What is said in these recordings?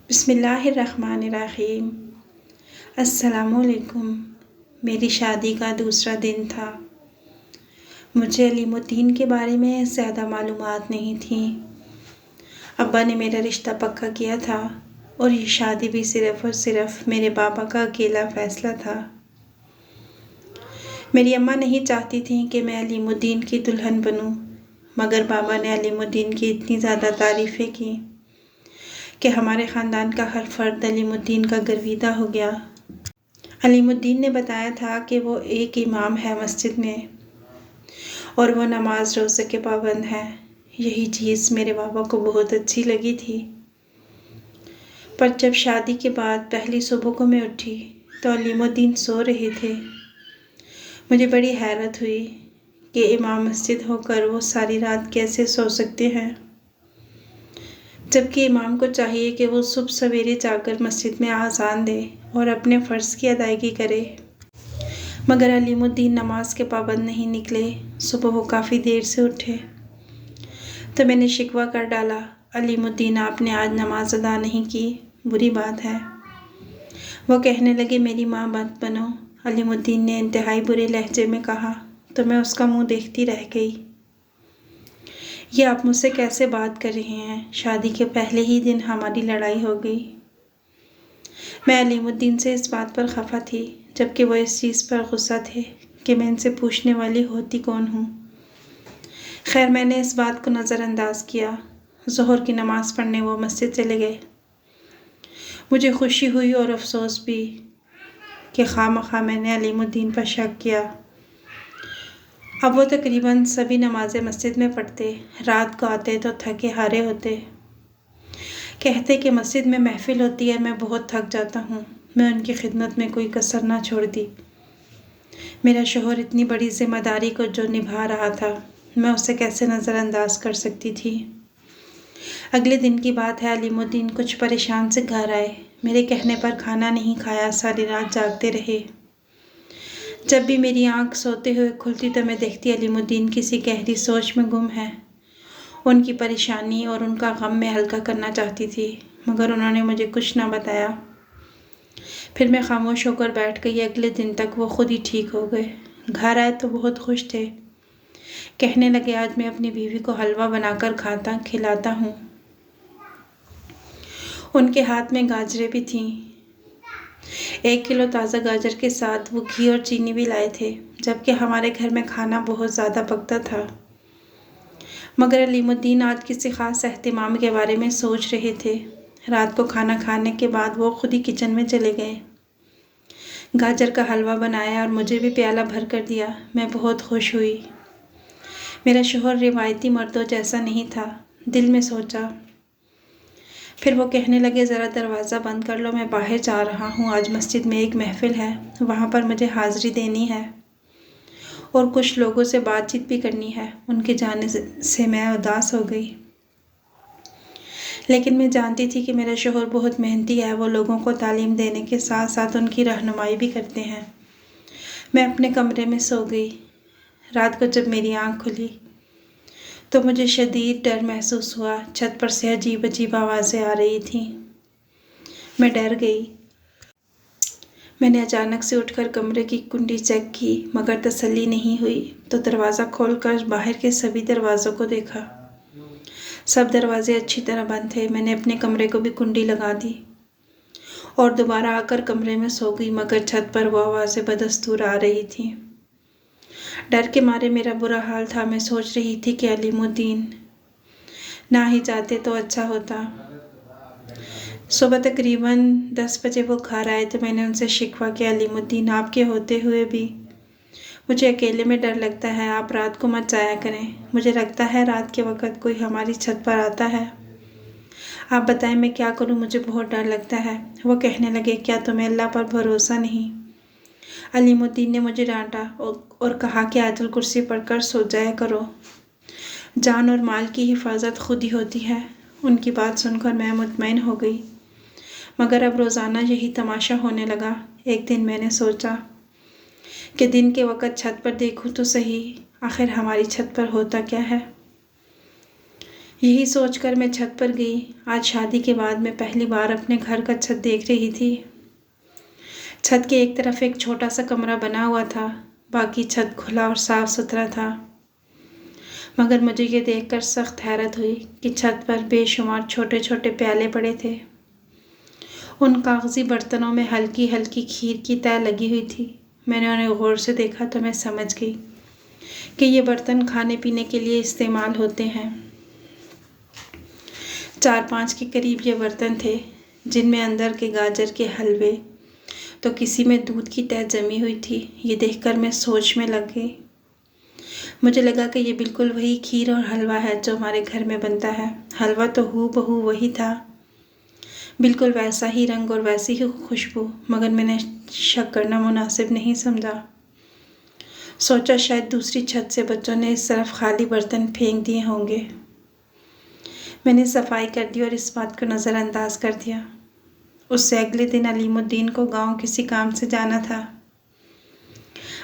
बिस्मिल्लाहिर्रहमानिर्रहीम। अस्सलामुअलैकुम। मेरी शादी का दूसरा दिन था। मुझे अलीमुद्दीन के बारे में ज़्यादा मालूमात नहीं थी। अब्बा ने मेरा रिश्ता पक्का किया था और ये शादी भी सिर्फ़ और सिर्फ़ मेरे पापा का अकेला फ़ैसला था। मेरी अम्मा नहीं चाहती थी कि मैं अलीमुद्दीन की दुल्हन बनूं, मगर बाबा ने अलीमुद्दीन की इतनी ज़्यादा तारीफ़ें की कि हमारे ख़ानदान का हर फ़र्द अलीमुद्दीन का गर्विदा हो गया। अलीमुद्दीन ने बताया था कि वो एक इमाम है मस्जिद में और वो नमाज रोज़े के पाबंद हैं। यही चीज़ मेरे बाबा को बहुत अच्छी लगी थी। पर जब शादी के बाद पहली सुबह को मैं उठी तो अलीमुद्दीन सो रहे थे। मुझे बड़ी हैरत हुई कि इमाम मस्जिद होकर वो सारी रात कैसे सो सकते हैं, जबकि इमाम को चाहिए कि वो सुबह सवेरे जाकर मस्जिद में आज़ान दे और अपने फ़र्ज़ की अदायगी करे। मगर अलीमुद्दीन नमाज के पाबंद नहीं निकले। सुबह वो काफ़ी देर से उठे तो मैंने शिकवा कर डाला, अलीमुद्दीन आपने आज नमाज अदा नहीं की, बुरी बात है। वो कहने लगे मेरी माँ मत बनो। अलीमुद्दीन ने इंतहाई बुरे लहजे में कहा तो मैं उसका मुँह देखती रह गई। ये आप मुझसे कैसे बात कर रहे हैं? शादी के पहले ही दिन हमारी लड़ाई हो गई। मैं अलीमुद्दीन से इस बात पर खफा थी, जबकि वो इस चीज़ पर गुस्सा थे कि मैं इनसे पूछने वाली होती कौन हूँ। खैर, मैंने इस बात को नज़रअंदाज किया। ज़ोहर की नमाज़ पढ़ने वो मस्जिद चले गए। मुझे खुशी हुई और अफसोस भी कि खामखा मैंने अलीमुद्दीन पर शक किया। अब वो तकरीबन सभी नमाज़ें मस्जिद में पढ़ते, रात को आते तो थके हारे होते। कहते कि मस्जिद में महफ़िल होती है, मैं बहुत थक जाता हूँ। मैं उनकी खिदमत में कोई कसर ना छोड़ दी। मेरा शौहर इतनी बड़ी ज़िम्मेदारी को जो निभा रहा था, मैं उसे कैसे नज़रअंदाज कर सकती थी। अगले दिन की बात है, अलीमुद्दीन कुछ परेशान से घर आए। मेरे कहने पर खाना नहीं खाया, सारी रात जागते रहे। जब भी मेरी आँख सोते हुए खुलती तो मैं देखती अलीमुद्दीन किसी गहरी सोच में गुम है। उनकी परेशानी और उनका गम मैं हल्का करना चाहती थी, मगर उन्होंने मुझे कुछ ना बताया। फिर मैं खामोश होकर बैठ गई। अगले दिन तक वो खुद ही ठीक हो गए। घर आए तो बहुत खुश थे। कहने लगे आज मैं अपनी बीवी को हलवा बनाकर खिलाता हूँ। उनके हाथ में गाजरें भी थीं। 1 किलो ताज़ा गाजर के साथ वो घी और चीनी भी लाए थे, जबकि हमारे घर में खाना बहुत ज़्यादा पकता था। मगर अलीमुद्दीन आज किसी ख़ास एहतिमाम के बारे में सोच रहे थे। रात को खाना खाने के बाद वो खुद ही किचन में चले गए। गाजर का हलवा बनाया और मुझे भी प्याला भर कर दिया। मैं बहुत खुश हुई। मेरा शौहर रिवायती मर्दों जैसा नहीं था, दिल में सोचा। फिर वो कहने लगे ज़रा दरवाज़ा बंद कर लो, मैं बाहर जा रहा हूँ। आज मस्जिद में एक महफ़िल है, वहाँ पर मुझे हाज़िरी देनी है और कुछ लोगों से बातचीत भी करनी है। उनके जाने से मैं उदास हो गई, लेकिन मैं जानती थी कि मेरा शौहर बहुत मेहनती है। वो लोगों को तालीम देने के साथ साथ उनकी रहनुमाई भी करते हैं। मैं अपने कमरे में सो गई। रात को जब मेरी आँख खुली तो मुझे शदीद डर महसूस हुआ। छत पर से अजीब अजीब आवाज़ें आ रही थीं। मैं डर गई। मैंने अचानक से उठकर कमरे की कुंडी चेक की, मगर तसल्ली नहीं हुई तो दरवाज़ा खोलकर बाहर के सभी दरवाज़ों को देखा। सब दरवाजे अच्छी तरह बंद थे। मैंने अपने कमरे को भी कुंडी लगा दी और दोबारा आकर कमरे में सो गई, मगर छत पर वो आवाज़ें बदस्तूर आ रही थीं। डर के मारे मेरा बुरा हाल था। मैं सोच रही थी कि अलीमुद्दीन ना ही जाते तो अच्छा होता। सुबह तकरीबन 10 बजे वो घर आए तो मैंने उनसे शिकवा किया, अलीमुद्दीन आपके होते हुए भी मुझे अकेले में डर लगता है। आप रात को मत जाया करें। मुझे लगता है रात के वक़्त कोई हमारी छत पर आता है। आप बताएं मैं क्या करूं, मुझे बहुत डर लगता है। वो कहने लगे क्या तुम्हें अल्लाह पर भरोसा नहीं? अलीमुद्दीन ने मुझे डांटा और कहा कि आयतुल कुर्सी पढ़कर सो जाया करो। जान और माल की हिफाजत खुद ही होती है। उनकी बात सुनकर मैं मुतमईन हो गई, मगर अब रोज़ाना यही तमाशा होने लगा। एक दिन मैंने सोचा कि दिन के वक़्त छत पर देखूं तो सही, आखिर हमारी छत पर होता क्या है। यही सोचकर मैं छत पर गई। आज शादी के बाद मैं पहली बार अपने घर का छत देख रही थी। छत के एक तरफ एक छोटा सा कमरा बना हुआ था, बाकी छत खुला और साफ सुथरा था। मगर मुझे ये देखकर सख्त हैरत हुई कि छत पर बेशुमार छोटे छोटे प्याले पड़े थे। उन कागजी बर्तनों में हल्की हल्की खीर की तह लगी हुई थी। मैंने उन्हें गौर से देखा तो मैं समझ गई कि ये बर्तन खाने पीने के लिए इस्तेमाल होते हैं। 4-5 के करीब ये बर्तन थे, जिनमें अंदर के गाजर के हलवे तो किसी में दूध की तह जमी हुई थी। ये देखकर मैं सोच में लग गई। मुझे लगा कि ये बिल्कुल वही खीर और हलवा है जो हमारे घर में बनता है। हलवा तो हूबहू वही था, बिल्कुल वैसा ही रंग और वैसी ही खुशबू, मगर मैंने शक करना मुनासिब नहीं समझा। सोचा शायद दूसरी छत से बच्चों ने इस तरफ खाली बर्तन फेंक दिए होंगे। मैंने सफाई कर दी और इस बात को नज़रअंदाज कर दिया। उससे अगले दिन अलीमुद्दीन को गांव किसी काम से जाना था।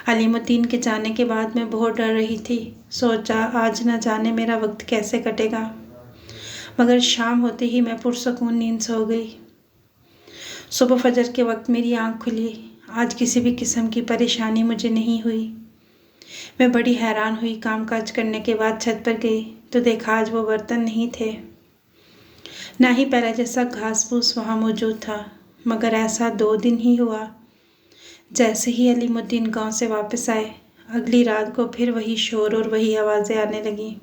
अलीमुद्दीन के जाने के बाद मैं बहुत डर रही थी। सोचा आज न जाने मेरा वक्त कैसे कटेगा, मगर शाम होते ही मैं पुरसकून नींद सो गई। सुबह फजर के वक्त मेरी आँख खुली। आज किसी भी किस्म की परेशानी मुझे नहीं हुई। मैं बड़ी हैरान हुई। कामकाज करने के बाद छत पर गई तो देखा आज वो बर्तन नहीं थे, ना ही पहले जैसा घास फूस वहाँ मौजूद था। मगर ऐसा 2 दिन ही हुआ। जैसे ही अलीमुद्दीन गांव से वापस आए, अगली रात को फिर वही शोर और वही आवाज़ें आने लगीं।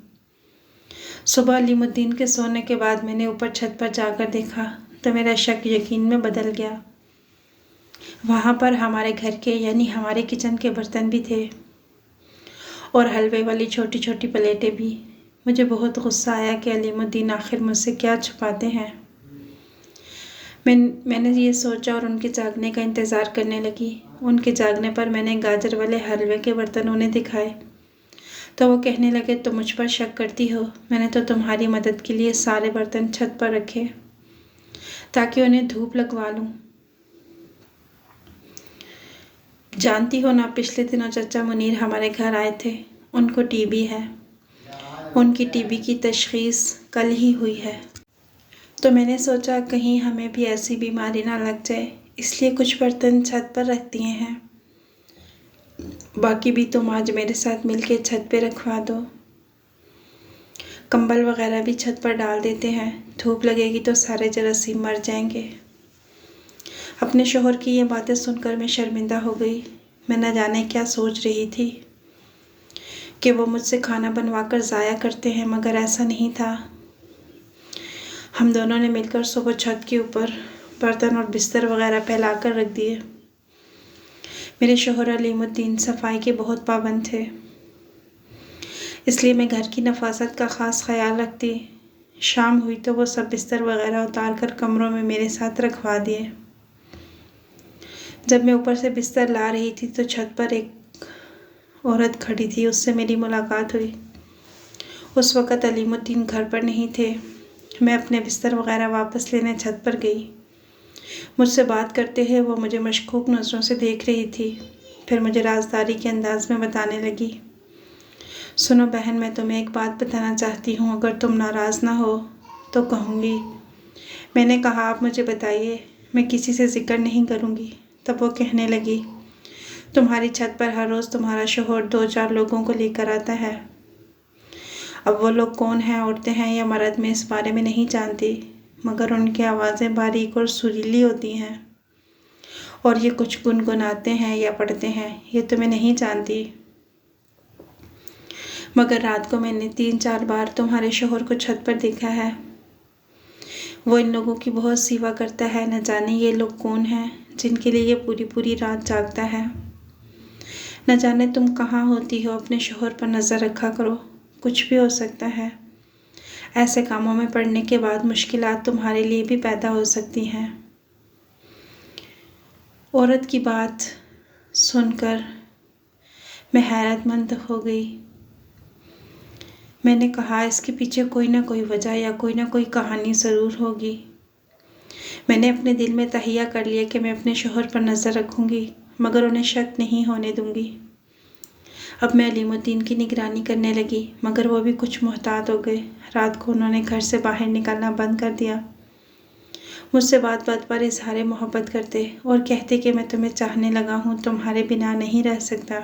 सुबह अलीमुद्दीन के सोने के बाद मैंने ऊपर छत पर जाकर देखा तो मेरा शक यकीन में बदल गया। वहाँ पर हमारे घर के यानी हमारे किचन के बर्तन भी थे और हलवे वाली छोटी छोटी प्लेटें भी। मुझे बहुत गुस्सा आया कि अलीमुद्दीन आखिर मुझसे क्या छुपाते हैं। मैंने ये सोचा और उनके जागने का इंतज़ार करने लगी। उनके जागने पर मैंने गाजर वाले हलवे के बर्तन उन्हें दिखाए तो वो कहने लगे तुम मुझ पर शक करती हो, मैंने तो तुम्हारी मदद के लिए सारे बर्तन छत पर रखे ताकि उन्हें धूप लगवा लूँ। जानती हो ना, पिछले दिनों चाचा मुनीर हमारे घर आए थे। उनको टीबी है। उनकी टीबी की तशख़ीस कल ही हुई है, तो मैंने सोचा कहीं हमें भी ऐसी बीमारी ना लग जाए, इसलिए कुछ बर्तन छत पर रख दिए हैं। बाकी भी तुम आज मेरे साथ मिलके छत पे रखवा दो। कंबल वगैरह भी छत पर डाल देते हैं, धूप लगेगी तो सारे जरासीम मर जाएंगे। अपने शोहर की ये बातें सुनकर मैं शर्मिंदा हो गई। मैं न जाने क्या सोच रही थी कि वो मुझसे खाना बनवा कर ज़ाया करते हैं, मगर ऐसा नहीं था। हम दोनों ने मिलकर सुबह छत के ऊपर बर्तन और बिस्तर वगैरह फैला कर रख दिए। मेरे शोहर अलीमुद्दीन सफाई के बहुत पाबंद थे, इसलिए मैं घर की नफासत का ख़ास ख्याल रखती। शाम हुई तो वो सब बिस्तर वगैरह उतार कर कमरों में मेरे साथ रखवा दिए। जब मैं ऊपर से बिस्तर ला रही थी तो छत पर एक औरत खड़ी थी, उससे मेरी मुलाकात हुई। उस वक़्त अलीमुद्दीन घर पर नहीं थे। मैं अपने बिस्तर वगैरह वापस लेने छत पर गई। मुझसे बात करते हुए वो मुझे मशकूक नज़रों से देख रही थी। फिर मुझे राजदारी के अंदाज में बताने लगी, सुनो बहन, मैं तुम्हें एक बात बताना चाहती हूँ, अगर तुम नाराज़ ना हो तो कहूँगी। मैंने कहा आप मुझे बताइए, मैं किसी से जिक्र नहीं करूँगी। तब वो कहने लगी, तुम्हारी छत पर हर रोज़ तुम्हारा शोहर 2-4 लोगों को लेकर आता है। अब वो लोग कौन हैं, औरतें हैं या मर्द, मैं इस बारे में नहीं जानती, मगर उनकी आवाज़ें बारीक और सुरीली होती हैं और ये कुछ गुनगुनाते हैं या पढ़ते हैं, ये तो मैं नहीं जानती। मगर रात को मैंने 3-4 बार तुम्हारे शोहर को छत पर देखा है। वो इन लोगों की बहुत सेवा करता है। न जाने ये लोग कौन हैं जिनके लिए ये पूरी पूरी रात जागता है। न जाने तुम कहाँ होती हो, अपने शोहर पर नज़र रखा करो, कुछ भी हो सकता है। ऐसे कामों में पड़ने के बाद मुश्किलात तुम्हारे लिए भी पैदा हो सकती हैं। औरत की बात सुनकर मैं हैरतमंद हो गई। मैंने कहा इसके पीछे कोई ना कोई वजह या कोई ना कोई कहानी ज़रूर होगी। मैंने अपने दिल में तहैया कर लिया कि मैं अपने शोहर पर नज़र रखूँगी, मगर उन्हें शक नहीं होने दूँगी। अब मैं अलीमुद्दीन की निगरानी करने लगी, मगर वो भी कुछ मोहतात हो गए। रात को उन्होंने घर से बाहर निकलना बंद कर दिया। मुझसे बात बात पर इजहार मोहब्बत करते और कहते कि मैं तुम्हें चाहने लगा हूँ, तुम्हारे बिना नहीं रह सकता।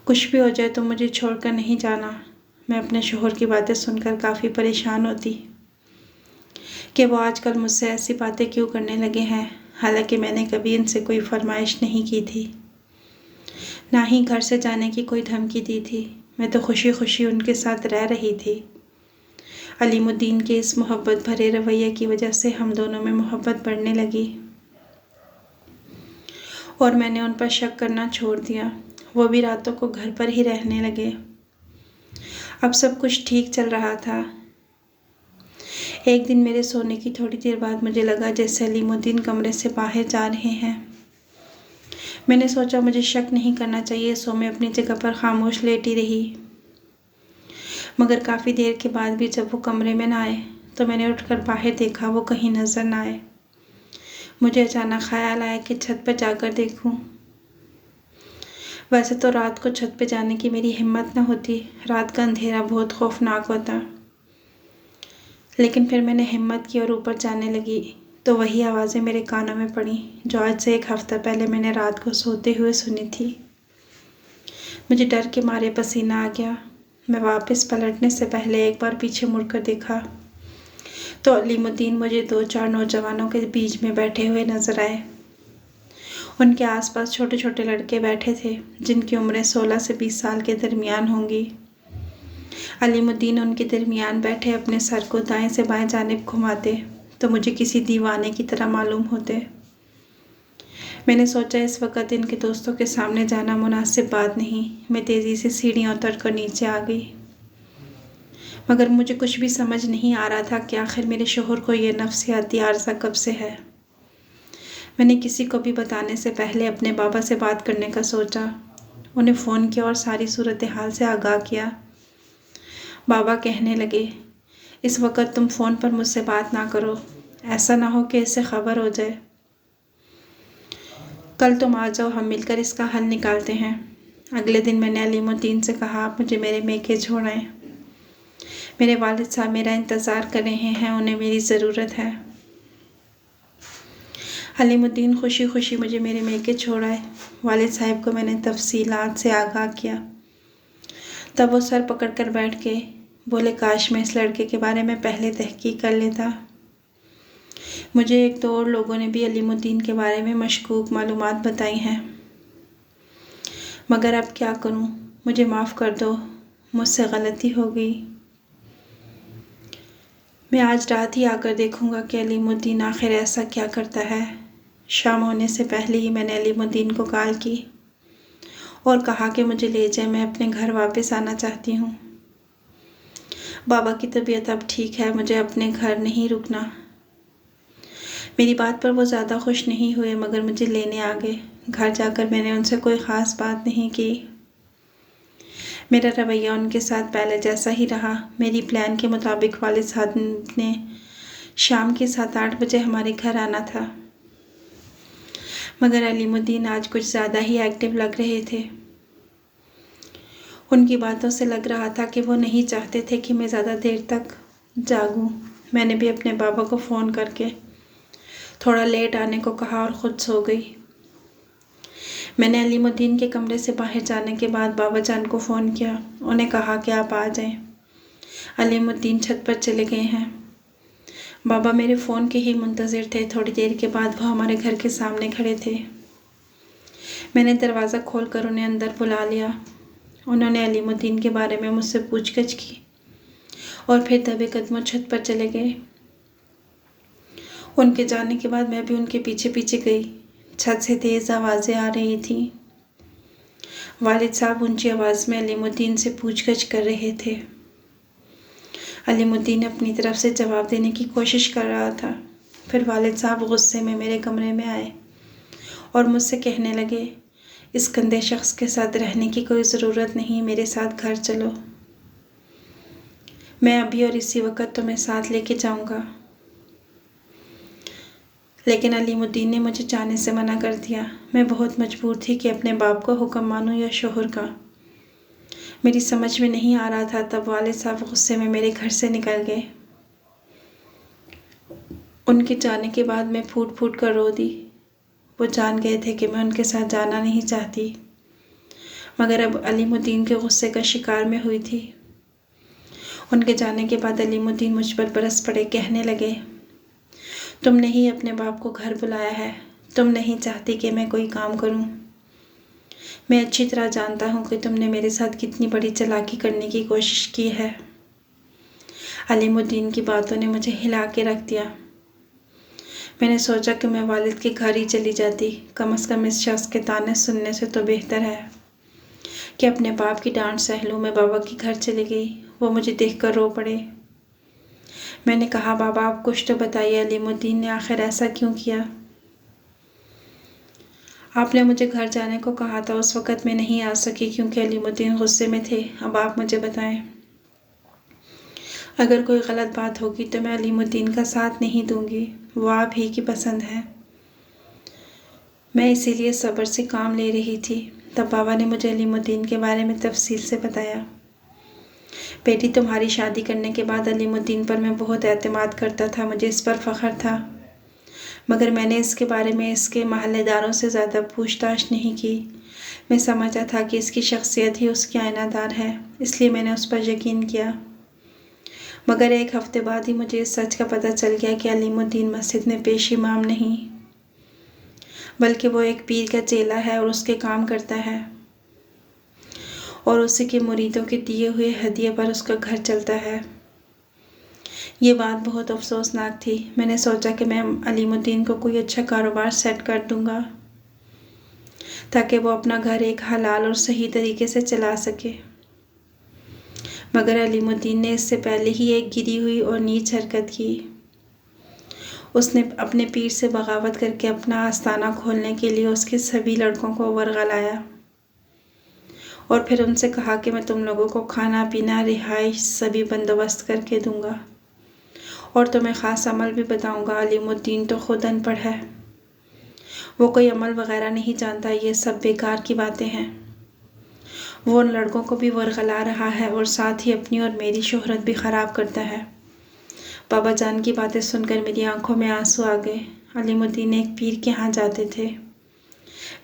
कुछ भी हो जाए तो मुझे छोड़कर नहीं जाना। मैं अपने शोहर की बातें सुनकर काफ़ी परेशान होती कि वो आजकल मुझसे ऐसी बातें क्यों करने लगे हैं, हालांकि मैंने कभी इनसे कोई फरमाइश नहीं की थी, ना ही घर से जाने की कोई धमकी दी थी। मैं तो खुशी खुशी उनके साथ रह रही थी। अलीमुद्दीन के इस मोहब्बत भरे रवैये की वजह से हम दोनों में मोहब्बत बढ़ने लगी और मैंने उन पर शक करना छोड़ दिया। वो भी रातों को घर पर ही रहने लगे। अब सब कुछ ठीक चल रहा था। एक दिन मेरे सोने की थोड़ी देर बाद मुझे लगा जैसे अलीमुद्दीन कमरे से बाहर जा रहे हैं। मैंने सोचा मुझे शक नहीं करना चाहिए, सो मैं अपनी जगह पर खामोश लेटी रही। मगर काफ़ी देर के बाद भी जब वो कमरे में ना आए तो मैंने उठकर बाहर देखा, वो कहीं नज़र ना आए। मुझे अचानक ख्याल आया कि छत पर जाकर देखूं। वैसे तो रात को छत पर जाने की मेरी हिम्मत न होती, रात का अंधेरा बहुत खौफनाक होता, लेकिन फिर मैंने हिम्मत की और ऊपर जाने लगी तो वही आवाज़ें मेरे कानों में पड़ी जो आज से 1 हफ्ता पहले मैंने रात को सोते हुए सुनी थी। मुझे डर के मारे पसीना आ गया। मैं वापस पलटने से पहले एक बार पीछे मुड़कर देखा तो अलीमुद्दीन मुझे 2-4 नौजवानों के बीच में बैठे हुए नजर आए। उनके आसपास छोटे छोटे लड़के बैठे थे जिनकी उम्रें 16 से 20 साल के दरमियान होंगी। अलीमुद्दीन उनके दरमियान बैठे अपने सर को दाएं से बाएं जानिब घुमाते तो मुझे किसी दीवाने की तरह मालूम होते। मैंने सोचा इस वक्त इनके दोस्तों के सामने जाना मुनासिब बात नहीं। मैं तेज़ी से सीढ़ियाँ उतर कर नीचे आ गई, मगर मुझे कुछ भी समझ नहीं आ रहा था कि आखिर मेरे शोहर को यह नफ्सियाती आर्ज़ा कब से है। मैंने किसी को भी बताने से पहले अपने बाबा से बात करने का सोचा। उन्हें फ़ोन किया और सारी सूरत हाल से आगाह किया। बाबा कहने लगे, इस वक्त तुम फ़ोन पर मुझसे बात ना करो, ऐसा ना हो कि इससे खबर हो जाए। कल तुम आ जाओ, हम मिलकर इसका हल निकालते हैं। अगले दिन मैंने अलीमुद्दीन से कहा, आप मुझे मेरे मेके छोड़ें। मेरे वालिद साहब मेरा इंतज़ार कर रहे हैं, उन्हें मेरी ज़रूरत है। अलीमुद्दीन खुशी खुशी मुझे मेरे मेके छोड़ाए। वालिद साहब को मैंने तफसीलात से आगाह किया। तब वो सर पकड़ कर बैठ के बोले, काश मैं इस लड़के के बारे में पहले तहकीक कर लेता। मुझे 1-2 और लोगों ने भी अलीमुद्दीन के बारे में मशकूक मालूमात बताई हैं, मगर अब क्या करूं, मुझे माफ़ कर दो, मुझसे गलती हो गई। मैं आज रात ही आकर देखूंगा कि अलीमुद्दीन आखिर ऐसा क्या करता है। शाम होने से पहले ही मैंने अलीमुद्दीन को कॉल की और कहा कि मुझे ले जाए, मैं अपने घर वापस आना चाहती हूँ। बाबा की तबीयत अब ठीक है, मुझे अपने घर नहीं रुकना। मेरी बात पर वो ज़्यादा खुश नहीं हुए, मगर मुझे लेने आ गए। घर जाकर मैंने उनसे कोई ख़ास बात नहीं की। मेरा रवैया उनके साथ पहले जैसा ही रहा। मेरी प्लान के मुताबिक वालिद साहब ने शाम के 7-8 बजे हमारे घर आना था, मगर अलीमुद्दीन आज कुछ ज़्यादा ही एक्टिव लग रहे थे। उनकी बातों से लग रहा था कि वो नहीं चाहते थे कि मैं ज़्यादा देर तक जागूं। मैंने भी अपने बाबा को फ़ोन करके थोड़ा लेट आने को कहा और ख़ुद सो गई। मैंने अलीमुद्दीन के कमरे से बाहर जाने के बाद बाबा जान को फ़ोन किया। उन्हें कहा कि आप आ जाएं, अलीमुद्दीन छत पर चले गए हैं। बाबा मेरे फ़ोन के ही मुंतज़िर थे। थोड़ी देर के बाद वो हमारे घर के सामने खड़े थे। मैंने दरवाज़ा खोलकर उन्हें अंदर बुला लिया। उन्होंने अलीमुद्दीन के बारे में मुझसे पूछगछ की और फिर दबे कदमों छत पर चले गए। उनके जाने के बाद मैं भी उनके पीछे पीछे गई। छत से तेज़ आवाज़ें आ रही थीं। वालिद साहब ऊंची आवाज़ में अलीमुद्दीन से पूछगछ कर रहे थे। अलीमुद्दीन अपनी तरफ से जवाब देने की कोशिश कर रहा था। फिर वालिद साहब गुस्से में मेरे कमरे में आए और मुझसे कहने लगे, इस गंदे शख्स के साथ रहने की कोई ज़रूरत नहीं, मेरे साथ घर चलो। मैं अभी और इसी वक्त तुम्हें साथ लेके जाऊंगा। लेकिन अलीमुद्दीन ने मुझे जाने से मना कर दिया। मैं बहुत मजबूर थी कि अपने बाप का हुक्म मानूं या शोहर का। मेरी समझ में नहीं आ रहा था। तब वालिद साहब गुस्से में मेरे घर से निकल गए। उनके जाने के बाद मैं फूट फूट कर रो दी। वो जान गए थे कि मैं उनके साथ जाना नहीं चाहती, मगर अब अलीमुद्दीन के गुस्से का शिकार मैं हुई थी। उनके जाने के बाद अलीमुद्दीन मुझ पर बरस पड़े। कहने लगे, तुमने ही अपने बाप को घर बुलाया है, तुम नहीं चाहती कि मैं कोई काम करूं। मैं अच्छी तरह जानता हूं कि तुमने मेरे साथ कितनी बड़ी चालाकी करने की कोशिश की है। अलीमुद्दीन की बातों ने मुझे हिला के रख दिया। मैंने सोचा कि मैं वालिद के घर ही चली जाती। कम से कम इस शख्स के ताने सुनने से तो बेहतर है कि अपने बाप की डांट सह लूं। मैं बाबा के घर चली गई। वो मुझे देखकर रो पड़े। मैंने कहा, बाबा आप कुछ तो बताइए, अलीमुद्दीन ने आखिर ऐसा क्यों किया? आपने मुझे घर जाने को कहा था, उस वक़्त मैं नहीं आ सकी क्योंकि अलीमुद्दीन गुस्से में थे। अब आप मुझे बताएं। अगर कोई गलत बात होगी तो मैं अलीमुद्दीन का साथ नहीं दूंगी। वो आप ही की पसंद है। मैं इसीलिए सब्र से काम ले रही थी। तब बाबा ने मुझे अलीमुद्दीन के बारे में तफसील से बताया। बेटी, तुम्हारी शादी करने के बाद अलीमुद्दीन पर मैं बहुत एतमाद करता था, मुझे इस पर फ़ख्र था, मगर मैंने इसके बारे में इसके महल्लेदारों से ज़्यादा पूछताछ नहीं की। मैं समझा था कि इसकी शख्सियत ही उसकी आईनादार है, इसलिए मैंने उस पर यकीन किया। मगर एक हफ्ते बाद ही मुझे इस सच का पता चल गया कि अलीमुद्दीन मस्जिद में पेश इमाम नहीं, बल्कि वो एक पीर का चेला है और उसके काम करता है और उसी के मुरीदों के दिए हुए हदिये पर उसका घर चलता है। ये बात बहुत अफसोसनाक थी। मैंने सोचा कि मैं अलीमुद्दीन को कोई अच्छा कारोबार सेट कर दूंगा ताकि वो अपना घर एक हलाल और सही तरीके से चला सके, मगर अलीमुद्दीन ने इससे पहले ही एक गिरी हुई और नीच हरकत की। उसने अपने पीर से बगावत करके अपना आस्थाना खोलने के लिए उसके सभी लड़कों को वर्गलाया और फिर उनसे कहा कि मैं तुम लोगों को खाना पीना रिहाइश सभी बंदोबस्त करके दूंगा और तुम्हें ख़ास अमल भी बताऊंगा। अलीमुद्दीन तो खुद अनपढ़ है, वो कोई अमल वगैरह नहीं जानता। ये सब बेकार की बातें हैं। वो उन लड़कों को भी वर्गला रहा है और साथ ही अपनी और मेरी शोहरत भी ख़राब करता है। बाबा जान की बातें सुनकर मेरी आंखों में आंसू आ गए। अलीमुद्दीन एक पीर के यहाँ जाते थे।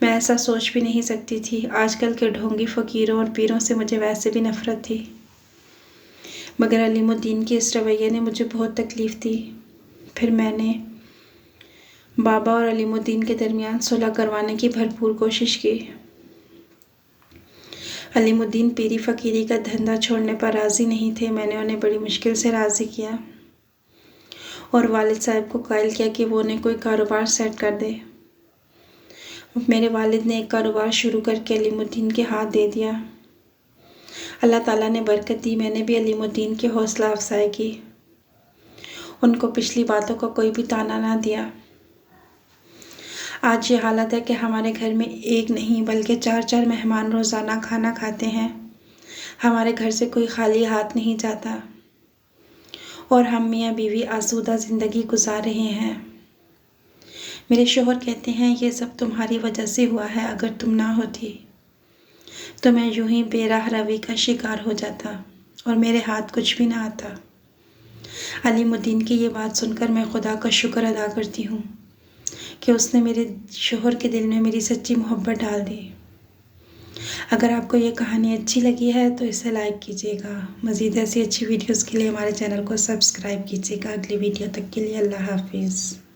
मैं ऐसा सोच भी नहीं सकती थी। आजकल के ढोंगी फ़कीरों और पीरों से मुझे वैसे भी नफ़रत थी, मगर अलीमुद्दीन के इस रवैये ने मुझे बहुत तकलीफ़ दी। फिर मैंने बाबा और अलीमुद्दीन के दरमियान सुलह करवाने की भरपूर कोशिश की। अलीमुद्दीन पीरी फ़कीरी का धंधा छोड़ने पर राज़ी नहीं थे। मैंने उन्हें बड़ी मुश्किल से राज़ी किया और वालिद साहब को कायल किया कि वो उन्हें कोई कारोबार सेट कर दे। मेरे वालिद ने एक कारोबार शुरू करके अलीमुद्दीन के हाथ दे दिया। अल्लाह ताला ने बरकत दी। मैंने भी अलीमुद्दीन की हौसला अफजाई की, उनको पिछली बातों का कोई भी ताना ना दिया। आज ये हालत है कि हमारे घर में एक नहीं बल्कि 4-4 मेहमान रोज़ाना खाना खाते हैं। हमारे घर से कोई खाली हाथ नहीं जाता और हम मियाँ बीवी आसूदा ज़िंदगी गुजार रहे हैं। मेरे शोहर कहते हैं ये सब तुम्हारी वजह से हुआ है, अगर तुम ना होती तो मैं यूं ही बेराह रवी का शिकार हो जाता और मेरे हाथ कुछ भी ना आता। अलीमुद्दीन की ये बात सुनकर मैं खुदा का शुक्र अदा करती हूँ कि उसने मेरे शोहर के दिल में मेरी सच्ची मोहब्बत डाल दी। अगर आपको ये कहानी अच्छी लगी है तो इसे लाइक कीजिएगा। मज़ीद ऐसी अच्छी वीडियोस के लिए हमारे चैनल को सब्सक्राइब कीजिएगा। अगली वीडियो तक के लिए अल्लाह हाफिज़।